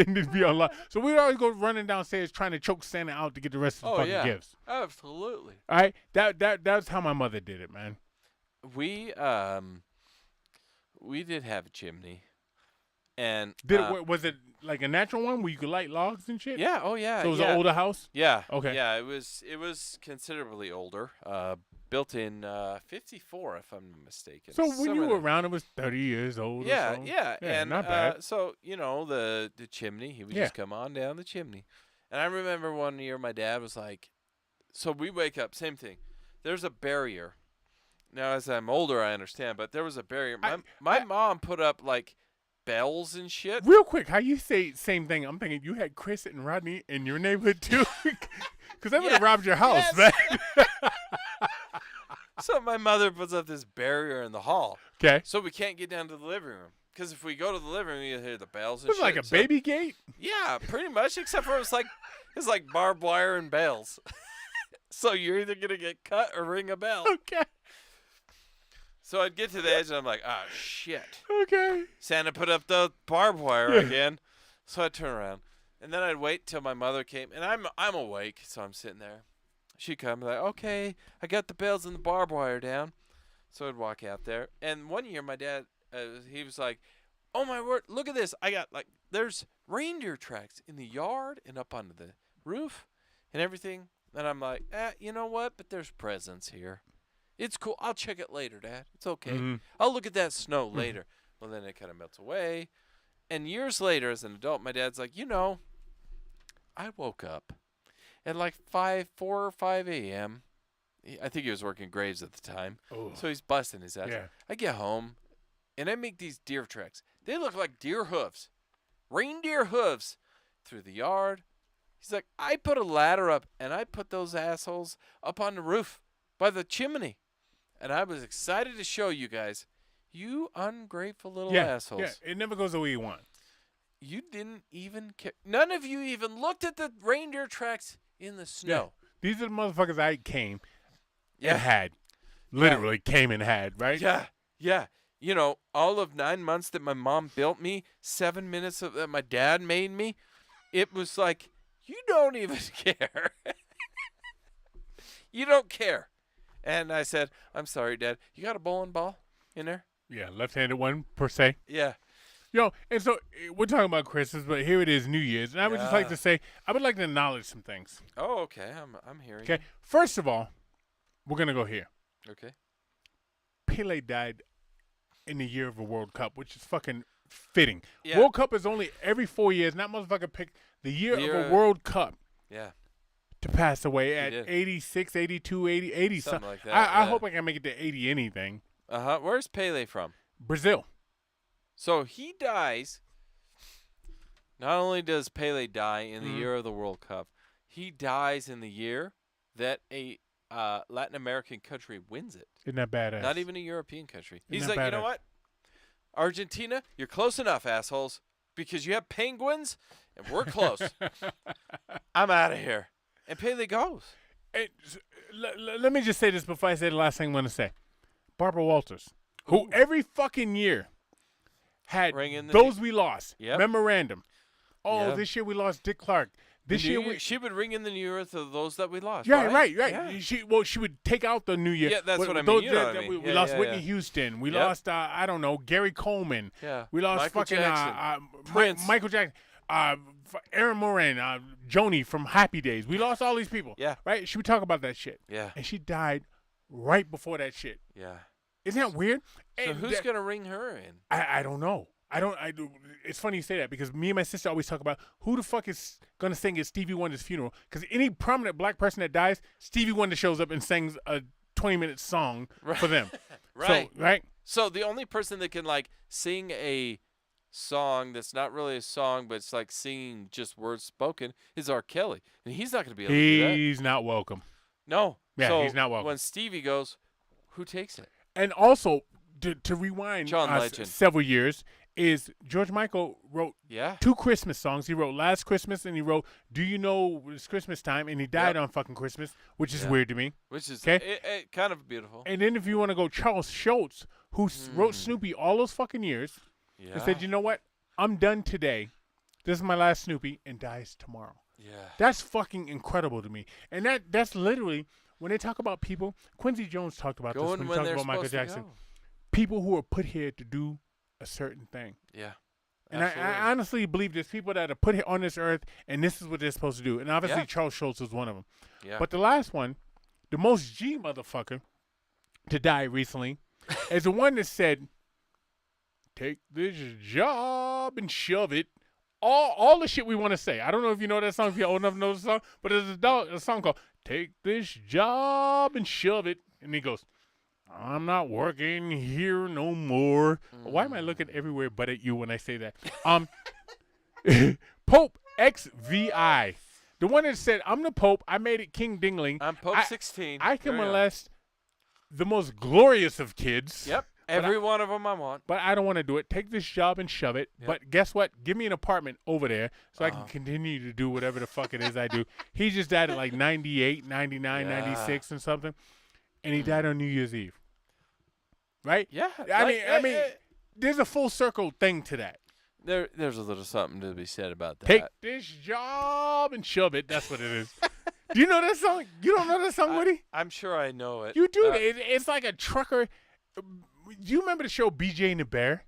need to be on lock. So we would always go running downstairs trying to choke Santa out to get the rest of the fucking gifts. Absolutely. All right, that's how my mother did it, man. We did have a chimney, and was it like a natural one where you could light logs and shit? Yeah. Oh yeah. So it was an older house. Yeah. Okay. Yeah. It was considerably older. built in 54, if I'm not mistaken. So when you Somewhere were there. around, it was 30 years old. Yeah, or so. yeah, and not bad. so the chimney, he would Yeah. just come on down the chimney, and I remember one year my dad was like, so we wake up, same thing. There's a barrier. Now as I'm older, I understand, but there was a barrier. My mom put up like bells and shit. Real quick, how you say same thing? I'm thinking you had Chris and Rodney in your neighborhood too, because they would have robbed your house, Yes. man. So my mother puts up this barrier in the hall, Okay, so we can't get down to the living room. Because if we go to the living room, you hear the bells and it was shit. like a So- baby gate. Yeah, pretty much, except for it's like barbed wire and bells. So you're either gonna get cut or ring a bell. Okay, So I'd get to the edge and I'm like, ah, shit. okay. Santa put up the barbed wire Yeah. again. So I'd turn around, and then I'd wait till my mother came, and I'm awake, so I'm sitting there. She'd come like, okay, I got the bells and the barbed wire down. So I'd walk out there, and one year my dad, he was like, oh my word, look at this! I got there's reindeer tracks in the yard and up onto the roof, and everything. And I'm like, you know what? But there's presents here. It's cool. I'll check it later, Dad. It's okay. Mhm. I'll look at that snow later. Well, then it kind of melts away. And years later, as an adult, my dad's like, I woke up at like 4 or 5 a.m. I think he was working graves at the time. Oh, So he's busting his ass. yeah. I get home, and I make these deer tracks. They look like deer hooves, reindeer hooves, through the yard. He's like, I put a ladder up, and I put those assholes up on the roof by the chimney. And I was excited to show you guys, you ungrateful little assholes. Yeah, it never goes the way you want. You didn't even care. None of you even looked at the reindeer tracks in the snow. These are the motherfuckers I came Yeah. and had. Literally came and had, right? Yeah. Yeah. All of 9 months that my mom built me, 7 minutes that my dad made me, it was like, you don't even care. You don't care. And I said, I'm sorry, Dad. You got a bowling ball in there? Yeah, left-handed one, per se. Yeah. And so we're talking about Christmas, but here it is, New Year's. And I would just like Yeah. to say, I would like to acknowledge some things. Oh, okay. I'm hearing. Okay, first of all, we're going to go here. You. Okay. Pele died in the year of a World Cup, which is fucking fitting. Yeah. World Cup is only every 4 years, and that motherfucker picked the year The of year- a World Cup Yeah. to pass away at did. 86, 82, 80 Something something. like that, I yeah. hope I can make it to 80 anything. Uh-huh. Where's Pele from? Brazil. So he dies. Not only does Pele die in the Mhm. year of the World Cup, he dies in the year that a Latin American country wins it. Isn't that badass? Not even a European country. He's Isn't like, that you know badass? what? Argentina, you're close enough, assholes, because you have penguins and we're close. I'm out of here. And Pele goes. Let me just say this before I say the last thing I'm going to say. Barbara Walters, who every fucking year had Ring in the those we lost. Yep. Memorandum. Oh, Yep. this year we lost Dick Clark. This The year New we. Year- she would ring in the New Year of those that we lost. Yeah, right. Yeah. She would take out the New Year. Yeah, that's With what I mean. those You know that what I we mean. Yeah, lost yeah, Whitney yeah. Houston. We Yep. lost I don't know, Gary Coleman. Yeah. We lost Michael fucking Jackson. Prince. Michael Jackson. Aaron Moran, Joni from Happy Days. We lost all these people. Yeah. Right? She would talk about that shit. Yeah. And she died right before that shit. Yeah. Isn't that weird? So And who's that- going to ring her in? I don't know. It's funny you say that because me and my sister always talk about who the fuck is gonna sing at Stevie Wonder's funeral. Because any prominent black person that dies, Stevie Wonder shows up and sings a 20-minute song for them. Right. So, right. So the only person that can sing a song that's not really a song, but it's like singing just words spoken is R. Kelly, and he's not going to be able to do that. He's not welcome. No. Yeah, So he's not welcome. When Stevie goes, who takes it? And also to rewind John Legend. several years is George Michael wrote Yeah. 2 Christmas songs. He wrote Last Christmas and he wrote Do You Know It's Christmas Time, and he died on fucking Christmas, which is Yeah. weird to me. Which is 'Kay. kind of beautiful. And then if you want to go Charles Schultz, who wrote Snoopy all those fucking years, Yeah. and said, you know what? I'm done today. This is my last Snoopy, and dies tomorrow. Yeah. That's fucking incredible to me. And that's literally, when they talk about people, Quincy Jones talked about this Going when he when talked they're about Michael supposed to Jackson. go. People who are put here to do a certain thing. Yeah. And Absolutely. I honestly believe there's people that are put here on this earth, and this is what they're supposed to do. And obviously Yeah. Charles Schultz was one of them. Yeah. But the last one, the most G motherfucker, to die recently is the one that said, "Take this job and shove it." All the shit we want to say. I don't know if you know that song, if you're old enough to know the song, but there's a song called "Take This Job and Shove It," and he goes, "I'm not working here no more." Why am I looking everywhere but at you when I say that? Pope XVI, the one that said, "I'm the Pope. I made it King Dingling. I'm Pope 16. I can There you go. molest the most glorious of kids." Yep. Every one of them I want. But I don't want to do it. Take this job and shove it. Yep. But guess what? Give me an apartment over there so I can continue to do whatever the fuck it is I do. He just died at like 98, 99, 96 and something. And he died on New Year's Eve. Right? Yeah. I mean, there's a full circle thing to that. There's a little something to be said about that. Take this job and shove it. That's what it is. Do you know that song? You don't know that song, Woody? I'm sure I know it. You do. It's like a trucker. Do you remember the show BJ and the Bear?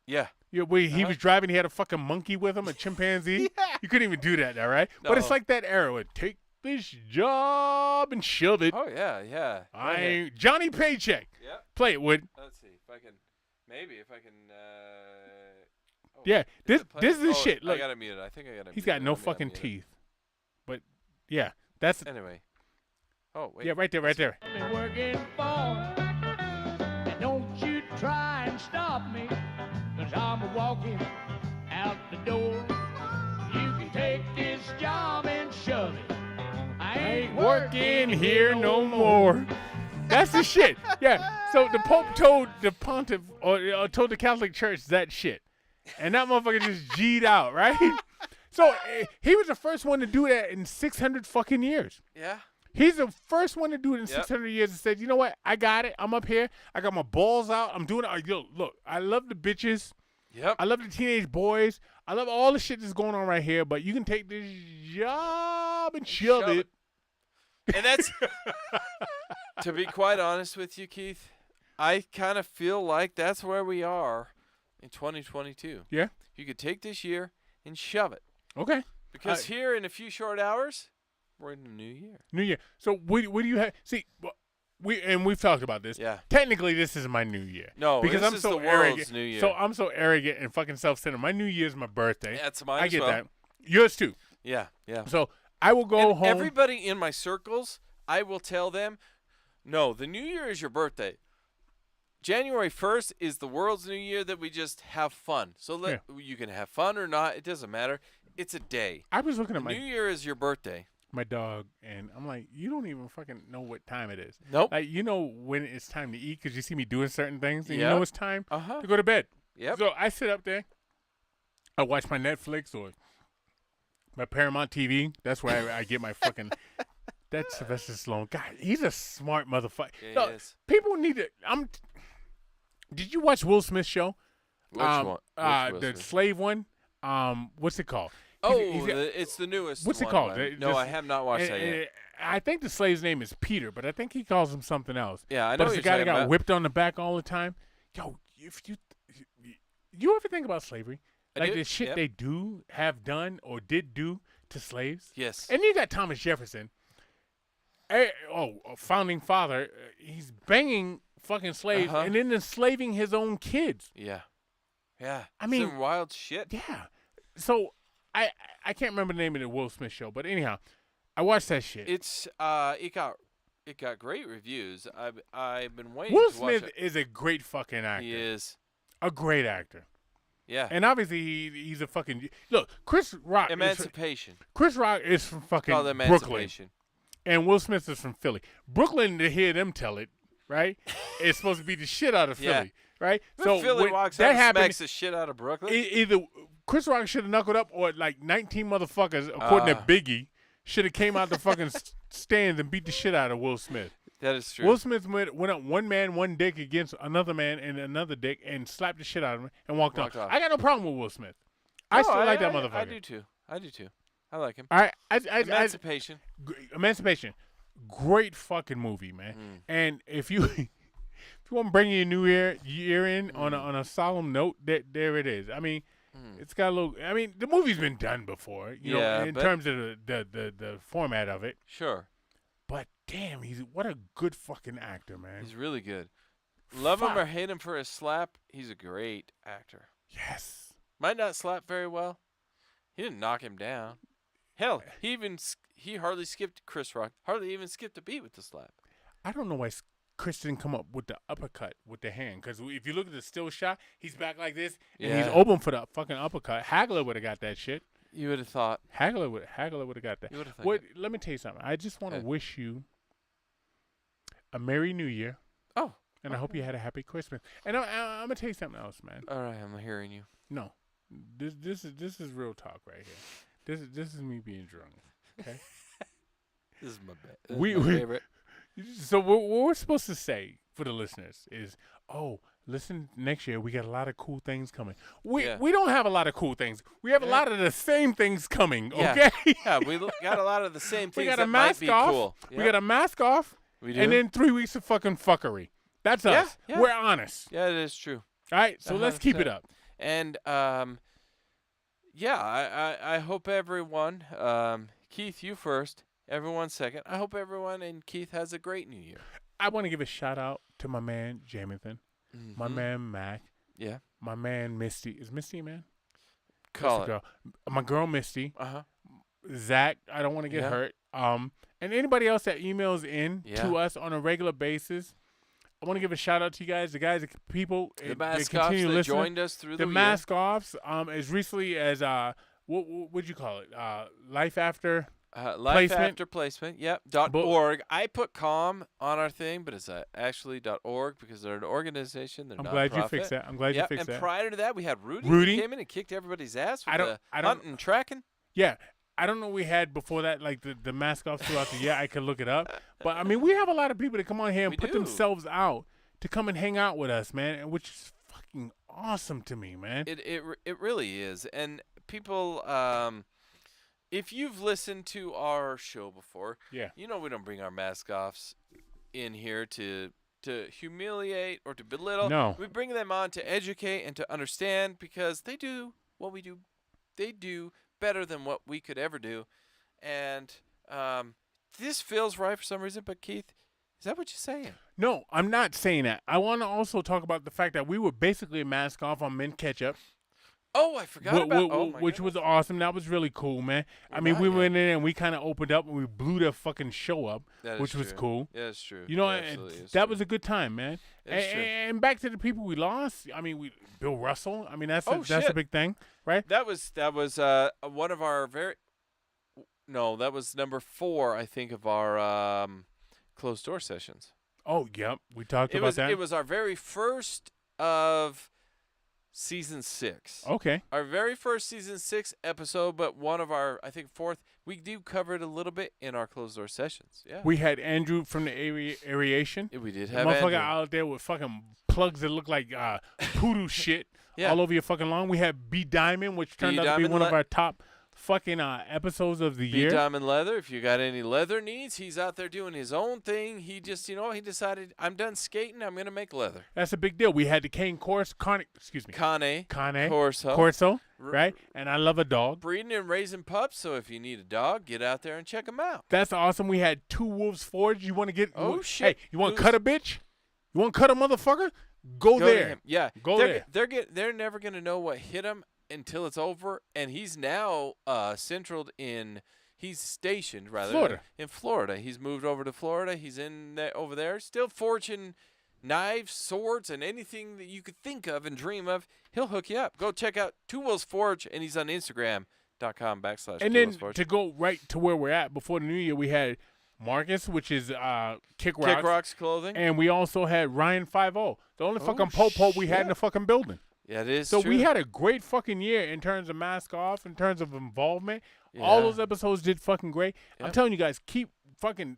Yeah. Yeah, where he was driving, he had a fucking monkey with him, a chimpanzee. Yeah. You couldn't even do that now, right? No. But it's like that era. Where, take this job and shove it. Oh, yeah, yeah. I ain't Johnny Paycheck. Yep. Play it, Wood. Let's see if I can. Maybe if I can. Oh, Yeah, is it this is the playing? shit. I Look, gotta mute it. I think I gotta. he's mute got it. no Let me fucking unmute it. teeth. But yeah, that's Anyway. Oh wait. yeah, right there, right there. Been working for, and don't you try and stop me, 'cause I'm walking out the door. You can take this job and shove it. I Ain't working here no more. That's the shit. Yeah. So the Pope told the pontiff or told the Catholic Church that shit, and that motherfucker just G'd out, right? So he was the first one to do that in 600 fucking years. Yeah. He's the first one to do it in Yep. 600 years and said, "You know what? I got it. I'm up here. I got my balls out. I'm doing it. Yo, look, I love the bitches. Yep. I love the teenage boys. I love all the shit that's going on right here, but you can take this job and shove shove it." And that's, to be quite honest with you, Keith, I kind of feel like that's where we are in 2022. Yeah. You could take this year and shove it. Okay. Because here in a few short hours, we're in the new year. New Year. So what do you have? See, we've talked about this. Yeah. Technically, this is my New Year. No, because this I'm is so the world's arrogant. New Year. So I'm so arrogant and fucking self-centered. My New Year is my birthday. That's mine I as get well. that. Yours too. Yeah, yeah. So I will go And home. everybody in my circles, I will tell them, no, the new year is your birthday. January 1st is the world's new year that we just have fun. So you can have fun or not. It doesn't matter. It's a day. I was looking at New my year is your birthday. dog, and I'm like, you don't even fucking know what time it is. Nope. Like, you know when it's time to eat because you see me doing certain things, and you Yep. know it's time Uh-huh. to go to bed. Yep. So I sit up there. I watch my Netflix or my Paramount TV. That's where I get my fucking. That's Sylvester Stallone. God, he's a smart motherfucker. Yeah, he Look, is. people need to. Did you watch Will Smith's show? Which one? Which Will The Smith? slave one. What's it called? Oh, He's- it's the newest what's it one, called? man. No, Just- I have not watched that yet. I think the slave's name is Peter, but I think he calls him something else. Yeah, I know But what it's the you're guy that talking got about. whipped on the back all the time. Yo, if you ever think about slavery? I Like do, the shit yep. they have done or did do to slaves? Yes. And you got Thomas Jefferson. A founding father. He's banging fucking slaves Uh-huh. and then enslaving his own kids. Yeah. Yeah. I mean- some wild shit. Yeah. So I can't remember the name of the Will Smith show, but anyhow, I watched that shit. It's it got great reviews. I've been waiting Will to watch Smith it. is a great fucking actor. He is. A great actor. Yeah. And obviously he's a fucking look. Chris Rock. Emancipation. Chris Rock is from fucking Called Brooklyn, Emancipation. and Will Smith is from Philly. Brooklyn, to hear them tell it, right? It's supposed to be the shit out of Yeah. Philly, right? So Philly when walks that out and happened. smacks the shit out of Brooklyn. Either Chris Rock should have knuckled up, or like 19 motherfuckers, according to Biggie, should have came out the fucking stands and beat the shit out of Will Smith. that is true. Will Smith went up one man, one dick against another man and another dick and slapped the shit out of him and walked off. off. I got no problem with Will Smith. I still like that motherfucker. I do too. I do too. I like him. All right, Emancipation. Emancipation, great fucking movie, man. Mm. And if you if you want to bring your new year in on a solemn note, there it is. I mean, it's got a little. I mean, the movie's been done before, you know, Yeah, in but- terms of the format of it. Sure. But damn, what a good fucking actor, man. He's really good. Love him Fuck. or hate him for his slap, he's a great actor. Yes. Might not slap very well. He didn't knock him down. Hell, he hardly skipped Chris Rock. Hardly even skipped a beat with the slap. I don't know why Chris didn't come up with the uppercut with the hand. Because if you look at the still shot, he's back like this, and he's Yeah. open for the fucking uppercut. Hagler would have got that shit. You would have thought. Hagler would have got that. You would have thought. What? Let me tell you something. I just want to Okay. wish you a Merry New Year, Oh. and I hope you had a Happy Christmas. And I'm gonna tell you something else, man. All right, I'm hearing you. No, this is real talk right here. This is me being drunk. Okay. This is my bad. This We- is my we- favorite. So what we're supposed to say for the listeners is, oh, listen, next year we got a lot of cool things coming. We don't have a lot of cool things. We have a lot of the same things coming. Yeah. Okay. Yeah, we got a lot of the same We things got a that might mask be off. cool. We got a mask off. We do. And then 3 weeks of fucking fuckery. That's Yeah, us. yeah. We're honest. Yeah, it is true. All right. So let's keep it 100%. up. And yeah, I hope everyone, Keith, you first, everyone second. I hope everyone and Keith has a great New Year. I want to give a shout out to my man Jamathan, my Mhm. man Mac, Yeah. my man Misty. Is Misty a man? Call That's it. a girl. My girl Misty. Uh-huh. Zach, I don't want to get Yeah. hurt. And anybody else that emails in Yeah. to us on a regular basis, I want to give a shout out to you guys, the guys, the people, The that mask offs continue that listening. joined us through The the year. mask offs, as recently as what'd you call it? Life After. Life placement. After Placement. Yep. But- .org. I put .com on our thing, but it's actually .org because they're an organization. They're I'm nonprofit. glad you fixed that. I'm glad you Yep. fixed And that. prior to that, we had Rudy, Rudy? who came in and kicked everybody's ass with I don't- the I don't- hunting and tracking. Yeah. I don't know what we had before that, like the mask offs throughout the year. I could look it up. But, I mean, we have a lot of people that come on here and We put do. themselves out to come and hang out with us, man, and which is fucking awesome to me, man. It really is. And people, if you've listened to our show before, Yeah. you know we don't bring our mask offs in here to humiliate or to belittle. No. We bring them on to educate and to understand because they do what we do. They do better than what we could ever do. And this feels right for some reason, but Keith, is that what you're saying? No, I'm not saying that. I want to also talk about the fact that we were basically a mask off on Mint Ketchup, Oh, I forgot about oh my which goodness. was awesome. That was really cool, man. I You're mean, right, we man. went in and we kind of opened up and we blew their fucking show up, That is which was true. cool. Yeah, it's true. You know, It and absolutely is that true. was a good time, man. It's true. And back to the people we lost. I mean, Bill Russell. I mean, that's a shit. big thing, right? That was one of our that was number 4, I think, of our closed door sessions. Oh, yep. We talked It about was that. it was our very first of season 6. Okay. Our very first season 6 episode, but one of our, I think, 4th. We do cover it a little bit in our closed door sessions. Yeah. We had Andrew from the aeration. We did The have motherfucker Andrew. out there with fucking plugs that look like poodoo shit Yeah. all over your fucking lawn. We had B Diamond, which turned out to be Diamond one of le- our top fucking episodes of the B year. Diamond Leather. If you got any leather needs, he's out there doing his own thing. He just, he decided, I'm done skating. I'm gonna make leather. That's a big deal. We had the Kane Kane Corso, right? And I love a dog. breeding and raising pups. So if you need a dog, get out there and check him out. That's awesome. We had 2 Wolves Forge. You want to get? Oh, Hey, shit. you want to Who's- cut a bitch? You want to cut a motherfucker? Go Go to there. him. Yeah, Go they're, there. They're never gonna know what hit him until it's over. And he's now centraled in. He's stationed rather Florida. in Florida. He's moved over to Florida. He's in there, over there, still forging knives, swords, and anything that you could think of and dream of. He'll hook you up. Go check out Two Wheels Forge, and he's on Instagram.com/. And then to go right to where we're at before the new year, we had Marcus, which is Kick Rocks. Kick Rocks clothing. And we also had Ryan 5-0, the only fucking po-po we had in the fucking building. Yeah, it is. So true. we had a great fucking year in terms of mask off, in terms of involvement. All Yeah. those episodes did fucking great. I'm Yep. telling you guys, keep fucking,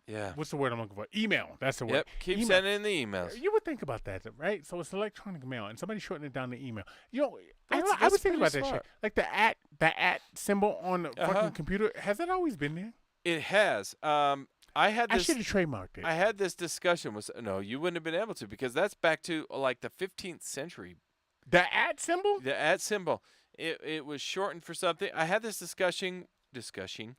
Yeah. what's the word I'm looking for? Email. That's the word. Yep. Keep Email. sending in the emails. You would think about that, right? So it's electronic mail, and somebody shortened it down to email. You know, I That's was thinking pretty about that smart. shit. Like the at symbol on the Uh-huh. fucking computer. Has that always been there? It has. I had I this. should have trademarked it. I had this discussion with. No, you wouldn't have been able to because that's back to like the 15th century. The at symbol? The @ symbol. It was shortened for something. I had this discussion discussion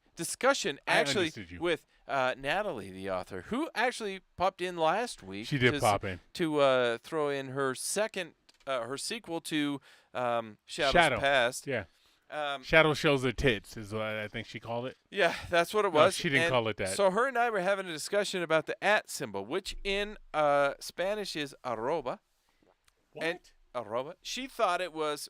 I actually understood you. with Natalie, the author, who actually popped in last week. She did pop in. to throw in her her sequel to Shadow's Shadow. Past. Yeah. Um, Shadow shows her tits is what I think she called it. yeah, that's what it No, was. she didn't And call it that. So her and I were having a discussion about the @ symbol, which in Spanish is arroba. And arroba. She thought it was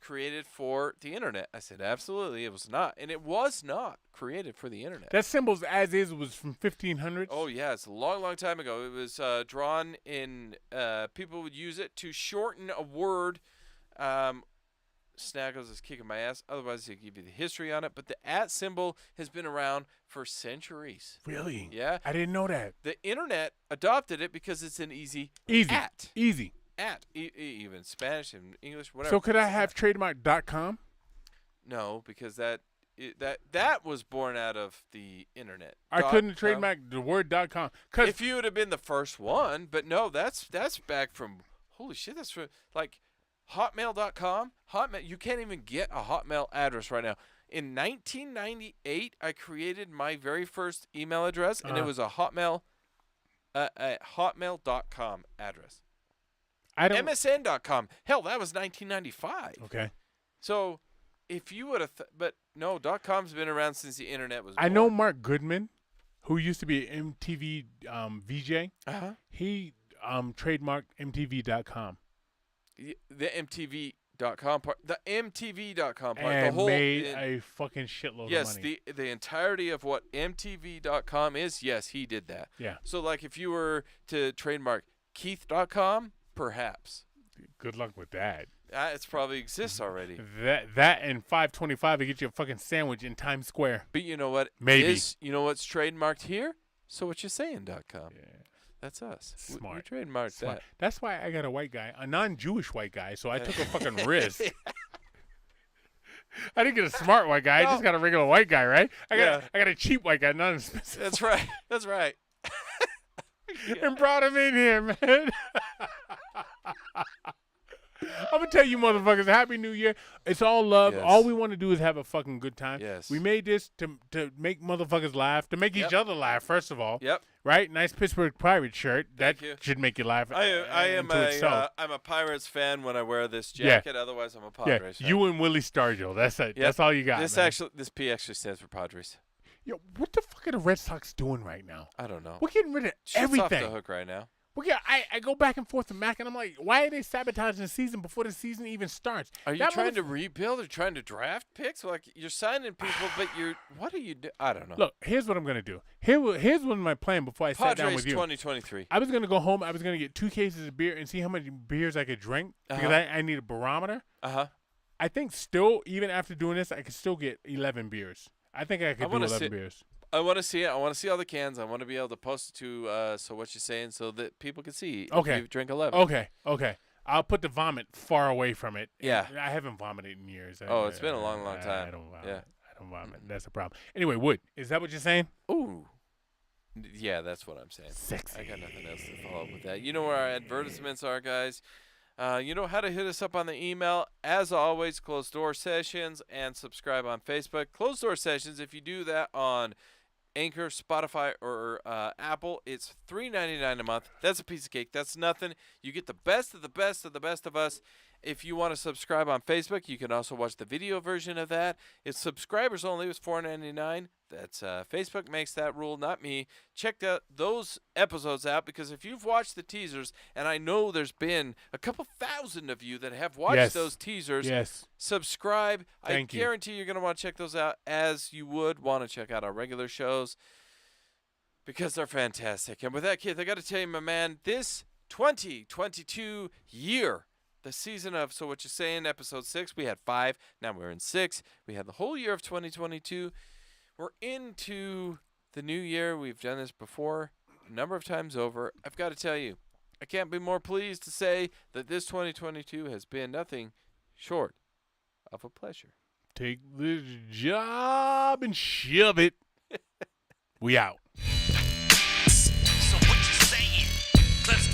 created for the internet. I said, absolutely, it was not. And it was not created for the internet. That symbol's as is was from 1500s. Oh, yeah, it's a long, long time ago. It was drawn in, people would use it to shorten a word. Snaggles is kicking my ass. Otherwise, he'll give you the history on it. But the @ symbol has been around for centuries. Really? Yeah. I didn't know that. The internet adopted it because it's an easy Easy. @ Easy. even Spanish and English, whatever. So could I have trademark.com? No, because that was born out of the internet. I couldn't .com. trademark the word .com. Cause If you would have been the first one, but no, that's back from, holy shit, that's from like hotmail.com. Hotmail, you can't even get a Hotmail address right now. In 1998, I created my very first email address, and it was a hotmail hotmail.com address. I don't. MSN.com. Hell, that was 1995. Okay. So if you would have, but no, .com's been around since the internet was born. I know Mark Goodman, who used to be an MTV VJ. Uh-huh. He trademarked MTV.com The MTV.com part. The MTV.com part. and the whole, made a fucking shitload of yes, money. the entirety of what MTV.com is, yes, he did that. Yeah. So like if you were to trademark Keith.com, perhaps. Good luck with that. It probably exists already. That and 525 to get you a fucking sandwich in Times Square. But you know what? Maybe. You know what's trademarked here? SoWhutChuSayin.com. Yeah. That's us. Smart. We trademarked Smart. that. That's why I got a white guy, a non-Jewish white guy, so I took a fucking risk. I didn't get a smart white guy. I just got a regular white guy, right? I got a cheap white guy, not expensive. That's right. That's right. And brought him in here, man. I'm gonna tell you motherfuckers, Happy New Year. It's all love. Yes. All we want to do is have a fucking good time. Yes. We made this to make motherfuckers laugh, to make each other laugh, first of all. Yep. Right? Nice Pittsburgh Pirates shirt. Thank That you. should make you laugh. I am into itself. I'm a Pirates fan when I wear this jacket. Otherwise, I'm a Padres fan. You and Willie Stargell. That's it. Yep. That's all you got. This man. this P actually stands for Padres. Yo, what the fuck are the Red Sox doing right now? I don't know. We're getting rid of Shit's everything. off the hook right now. I go back and forth to Mac, and I'm like, why are they sabotaging the season before the season even starts? Are you trying to rebuild or trying to draft picks? Like you're signing people, but what are you doing? I don't know. Look, here's what I'm gonna do. Here's what my plan before I sat down Padres with you. 2023. I was gonna go home. I was gonna get 2 cases of beer and see how many beers I could drink because I need a barometer. I think still, even after doing this, I could still get 11 beers. I think I could do 11 beers. I want to see it. I want to see all the cans. I want to be able to post it to So What You Saying so that people can see Okay. if you drink 11. Okay. I'll put the vomit far away from it. Yeah. I haven't vomited in years. Oh, it's been a long, long time. I don't vomit. Yeah. I don't vomit. That's a problem. Anyway, Wood, is that what you're saying? Ooh. Yeah, that's what I'm saying. Sexy. I got nothing else to follow up with that. You know where our advertisements are, guys. You know how to hit us up on the email. As always, Closed Door Sessions and subscribe on Facebook. Closed Door Sessions, if you do that on Anchor, Spotify, or Apple, it's $3.99 a month. That's a piece of cake. That's nothing. You get the best of the best of the best of us. If you want to subscribe on Facebook, you can also watch the video version of that. It's subscribers only. It was $4.99. That's Facebook makes that rule, not me. Check those episodes out because if you've watched the teasers, and I know there's been a couple thousand of you that have watched those teasers, subscribe. Thank you. Guarantee you're going to want to check those out as you would want to check out our regular shows because they're fantastic. And with that, Keith, I got to tell you, my man, this 2022 year, the season of So What You Saying, episode 6, we had 5. Now we're in 6. We had the whole year of 2022. We're into the new year. We've done this before a number of times over. I've got to tell you, I can't be more pleased to say that this 2022 has been nothing short of a pleasure. Take this job and shove it. We out. So what you saying? Clips